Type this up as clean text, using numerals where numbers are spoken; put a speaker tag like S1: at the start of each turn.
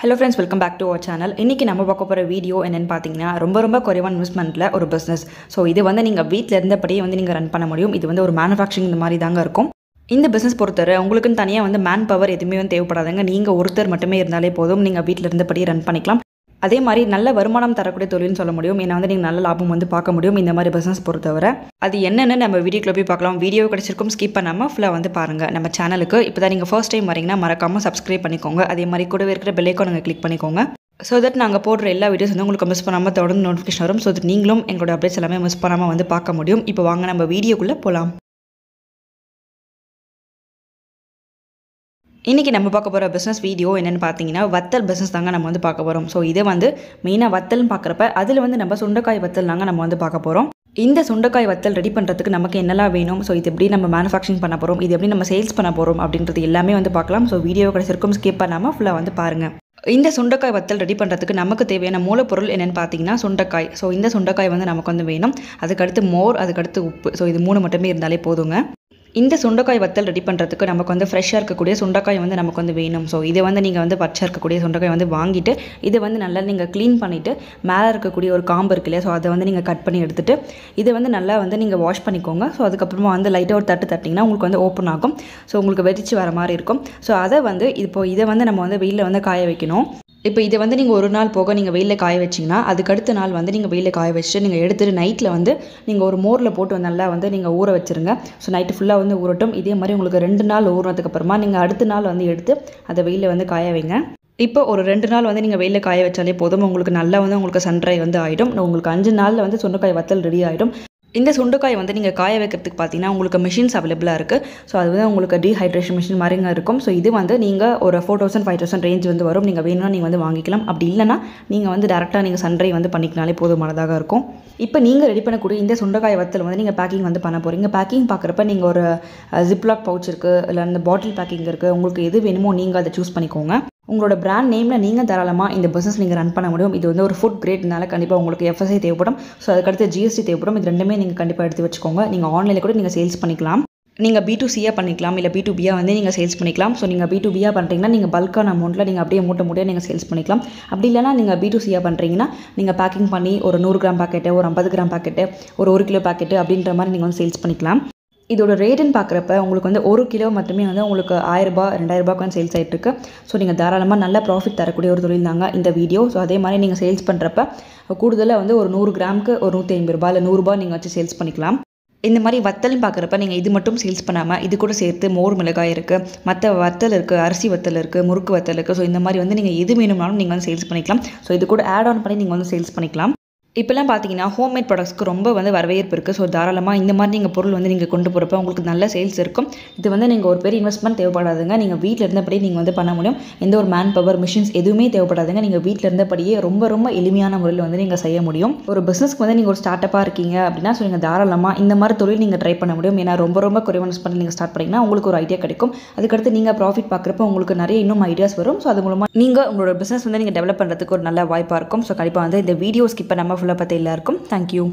S1: Hello friends, welcome back to our channel. இன்னைக்கு நம்ம பார்க்க போற வீடியோ என்னன்னு பாத்தீங்கன்னா ரொம்ப குறைவான இன்வெஸ்ட்மென்ட்ல ஒரு business. சோ இது வந்து நீங்க வீட்ல இருந்தபடியே வந்து நீங்க ரன் பண்ண முடியும். இது வந்து ஒரு manufacturing இந்த மாதிரி தாங்க இருக்கும். இந்த business பொறுத்தவரை உங்களுக்கு தனியா வந்து man power எதுமே வந்து தேவைப்படாதுங்க. நீங்க ஒருத்தர் மட்டுமே இருந்தாலே போதும். நீங்க வீட்ல இருந்தபடியே ரன் பண்ணிக்கலாம். அதே மாதிரி நல்ல வருமானம் தரக்கூடிய தொழில்னு சொல்ல முடியும். ஏன்னா வந்து நீங்க நல்ல லாபம் வந்து பார்க்க முடியும் இந்த மாதிரி business பொறுத்தவரை. அது என்னன்னு நம்ம வீடியோக்குள்ள போய் பார்க்கலாம். வீடியோ கிடைச்சிருக்கும் ஸ்கிப் பண்ணாம ஃபுல்லா வந்து பாருங்க. நம்ம சேனலுக்கு இப்போதான் நீங்க ஃபர்ஸ்ட் டைம் வரீங்கன்னா மறக்காம subscribe பண்ணிக்கோங்க. அதே மாதிரி கூடவே இருக்கிற பெல் ஐகானை நீங்க கிளிக் பண்ணிக்கோங்க. so that நாங்க போடுற எல்லா வீடியோஸ் வந்து உங்களுக்கு மிஸ் பண்ணாம தொடர்ந்து நோட்டிஃபிகேஷன் வரும். so that நீங்களும் எங்களோட அப்டேட்ஸ் எல்லாமே மிஸ் பண்ணாம வந்து பார்க்க முடியும். இப்போ வாங்க நம்ம வீடியோக்குள்ள போலாம். இன்னைக்கு நம்ம பார்க்க போற business வீடியோ என்னன்னு பாத்தீங்கன்னா வத்தல் business தாங்க நம்ம வந்து பார்க்க போறோம். சோ இது வந்து மெயினா வத்தல்னு பார்க்கறப்ப அதுல வந்து நம்ம சுண்டைக்காய் வத்தல் தாங்க நம்ம வந்து பார்க்க போறோம். இந்த சுண்டைக்காய் வத்தல் ரெடி பண்றதுக்கு நமக்கு என்னெல்லாம் வேணும், சோ இது எப்படி நம்ம மேனுஃபேக்சரிங் பண்ண போறோம், இது எப்படி நம்ம சேல்ஸ் பண்ண போறோம் அப்படின்றது எல்லாமே வந்து பார்க்கலாம். சோ வீடியோ கடைசிவரைக்கும் ஸ்கிப் பண்ணாம ஃபுல்லா வந்து பாருங்க. இந்த சுண்டைக்காய் வத்தல் ரெடி பண்றதுக்கு நமக்கு தேவையான மூலப்பொருள் என்னன்னு பாத்தீங்கன்னா சுண்டைக்காய். சோ இந்த சுண்டைக்காய் வந்து நமக்கு வந்து வேணும். அதுக்கு அடுத்து மோர், அதுக்கு அடுத்து உப்பு. சோ இது மூணு மட்டுமே இருந்தாலே போதுங்க. இந்த சுண்டைக்காய் வத்தல் ரெடி பண்ணுறதுக்கு நமக்கு வந்து ஃப்ரெஷ்ஷாக இருக்கக்கூடிய சுண்டைக்காய் வந்து நமக்கு வந்து வேணும். ஸோ இதை வந்து நீங்கள் வந்து பச்சை இருக்கக்கூடிய சுண்டைக்காய் வந்து வாங்கிட்டு இதை வந்து நல்லா நீங்கள் க்ளீன் பண்ணிவிட்டு மேலே இருக்கக்கூடிய ஒரு காம்பு இருக்கு இல்லையா, ஸோ அதை வந்து நீங்கள் கட் பண்ணி எடுத்துகிட்டு இதை வந்து நல்லா வந்து நீங்கள் வாஷ் பண்ணிக்கோங்க. ஸோ அதுக்கப்புறமா வந்து லைட்டாக ஒரு தட்டிங்கன்னா உங்களுக்கு வந்து ஓப்பன் ஆகும். ஸோ உங்களுக்கு வெடிச்சு வர மாதிரி இருக்கும். ஸோ அதை வந்து இதை வந்து நம்ம வந்து வெயிலில் வந்து காய வைக்கணும். இப்போ இதை வந்து நீங்கள் ஒரு நாள் போக நீங்கள் வெயிலில் காய வச்சிங்கன்னா அதுக்கு அடுத்த நாள் வந்து நீங்கள் வெயிலில் காய வச்சுட்டு நீங்கள் எடுத்துகிட்டு நைட்டில் வந்து நீங்கள் ஒரு மோரில் போட்டு நல்லா வந்து நீங்கள் ஊற வச்சுருங்க. ஸோ நைட்டு ஃபுல்லாக வந்து ஊறட்டும். இதே மாதிரி உங்களுக்கு 2 நாள் ஊறினதுக்கப்புறமா நீங்கள் அடுத்த நாள் வந்து எடுத்து அதை வெயிலில் வந்து காய வைங்க. இப்போ ஒரு 2 நாள் வந்து நீங்கள் வெயிலில் காய வச்சாலே போதும். உங்களுக்கு நல்லா வந்து உங்களுக்கு சன்ட்ரை வந்து ஆகிடும். உங்களுக்கு 5 நாளில் வந்து சுண்டைக்காய் வத்தல் ரெடி ஆகிடும். இந்த சுண்டைக்காய் வந்து நீங்கள் காய வைக்கிறதுக்கு பார்த்தீங்கன்னா உங்களுக்கு மிஷின்ஸ் அவைலபிளாக இருக்குது. ஸோ அது வந்து உங்களுக்கு டீஹைட்ரேஷன் மிஷின் மாதிரிங்க இருக்கும். ஸோ இது வந்து நீங்கள் ஒரு 4000 5000 ரேஞ்ச் வந்து வரும். நீங்கள் வேணும்னா நீங்கள் வந்து வாங்கிக்கலாம். அப்படி இல்லைனா நீங்கள் வந்து டேரெக்டாக நீங்கள் சன்ட்ரை வந்து பண்ணிக்கினாலே போதுமானதாக இருக்கும். இப்போ நீங்கள் ரெடி பண்ணக்கூடிய இந்த சுண்டைக்காய் வத்தல் வந்து நீங்கள் பேக்கிங் வந்து பண்ண போகிறீங்க. பேக்கிங் பார்க்குறப்ப நீங்கள் ஒரு ஜிப்லாக் பவுச் இருக்குது, இல்லை அந்த பாட்டில் பேக்கிங் இருக்குது. உங்களுக்கு எது வேணுமோ நீங்கள் அதை சூஸ் பண்ணிக்கோங்க. உங்களோட பிராண்ட் நேமில் நீங்கள் தாராளமாக இந்த பிஸ்னஸ் நீங்கள் ரன் பண்ண முடியும். இது வந்து ஒரு ஃபுட் கிரேட்னால கண்டிப்பாக உங்களுக்கு FSI தேவைப்படும். ஸோ அதுக்கடுத்து GST தேவைப்படும். இது ரெண்டுமே நீங்கள் கண்டிப்பாக எடுத்து வச்சுக்கோங்க. நீங்கள் ஆன்லைனில் கூட நீங்கள் சேல்ஸ் பண்ணிக்கலாம். நீங்கள் B2Cயாக பண்ணிக்கலாம், இல்லை B2Bயாக வந்து நீங்கள் சேல்ஸ் பண்ணிக்கலாம். ஸோ நீங்கள் B2Bயாக பண்ணுறீங்கன்னா நீங்கள் பல்கான அமௌண்ட்டில் நீங்கள் அப்படியே மூட்டையாக நீங்கள் சேல்ஸ் பண்ணிக்கலாம். அப்படி இல்லைனா நீங்கள் B2Cயாக பண்ணுறீங்கன்னா நீங்கள் பேக்கிங் பண்ணி ஒரு 100 கிராம் பாக்கெட்டு, ஒரு 50 கிராம் பாக்கெட்டு, ஒரு 1 கிலோ பாக்கெட்டு அப்படின்ற மாதிரி நீங்கள் வந்து சேல்ஸ் பண்ணிக்கலாம். இதோட ரேட்டுன்னு பார்க்குறப்ப உங்களுக்கு வந்து 1 கிலோ மட்டுமே வந்து உங்களுக்கு 1000 ரூபாய் 2000 ரூபாய்க்கு வந்து சேல்ஸ் ஆகிட்டு இருக்கு. ஸோ நீங்கள் தாராளமாக நல்ல ப்ராஃபிட் தரக்கூடிய ஒரு தொழில் தாங்க இந்த வீடியோ. ஸோ அதே மாதிரி நீங்கள் சேல்ஸ் பண்ணுறப்ப கூடுதலாக வந்து ஒரு 100 கிராமுக்கு ஒரு 150 ரூபாய் இல்லை 100 ரூபாய் நீங்கள் வச்சு சேல்ஸ் பண்ணிக்கலாம். இந்த மாதிரி வத்தல்னு பார்க்குறப்ப நீங்கள் இது மட்டும் சேல்ஸ் பண்ணாமல் இது கூட சேர்த்து மோர் மிளகாய் இருக்குது, மற்ற வத்தல் இருக்குது, அரிசி வத்தல் இருக்குது, முறுக்கு வத்தல் இருக்குது. ஸோ இந்த மாதிரி வந்து நீங்கள் எது வேணும்னாலும் நீங்கள் வந்து சேல்ஸ் பண்ணிக்கலாம். ஸோ இது கூட ஆட் ஆன் பண்ணி நீங்கள் வந்து சேல்ஸ் பண்ணிக்கலாம். இப்போலாம் பார்த்தீங்கன்னா ஹோம்மேட் ப்ராடக்ட்ஸ்க்கு ரொம்ப வந்து வரவேற்பு இருக்குது. ஸோ தாராளமாக இந்த மாதிரி நீங்கள் பொருள் வந்து நீங்கள் கொண்டு போகிறப்ப உங்களுக்கு நல்ல சேல்ஸ் இருக்கும். இது வந்து நீங்கள் ஒரு பெரிய இன்வெஸ்ட்மெண்ட் தேவைப்படாதுங்க. நீங்கள் வீட்டில் இருந்தபடியே நீங்கள் வந்து பண்ண முடியும். எந்த ஒரு மேன் பவர் மிஷின்ஸ் எதுவுமே தேவைப்படாதுங்க. நீங்கள் வீட்டில் இருந்தபடியே ரொம்ப எளிமையான முறையில் வந்து நீங்கள் செய்ய முடியும். ஒரு பிஸ்னஸ்க்கு வந்து நீங்கள் ஒரு ஸ்டார்ட் அப்பாக இருக்கீங்க அப்படின்னா ஸோ நீங்கள் தாராளமாக இந்த மாதிரி தொழில் நீங்கள் ட்ரை பண்ண முடியும். ஏன்னா ரொம்ப குறைவான இன்வெஸ்ட்மெண்ட் நீங்கள் ஸ்டார்ட் பண்ணிங்கன்னா உங்களுக்கு ஒரு ஐடியா கிடைக்கும். அதுக்கடுத்து நீங்கள் ப்ராஃபிட் பார்க்குறப்ப உங்களுக்கு நிறைய இன்னும் ஐடியாஸ் வரும். ஸோ அது மூலமாக நீங்கள் உங்களோட பிஸ்னஸ் வந்து நீங்கள் டெவலப் பண்ணுறதுக்கு ஒரு நல்ல வாய்ப்பாக இருக்கும். ஸோ கண்டிப்பாக வந்து இந்த வீடியோ ஸ்கிப் பண்ணாமல் ஃபுல்லாக பார்த்து எல்லாருக்கும் தேங்க்யூ.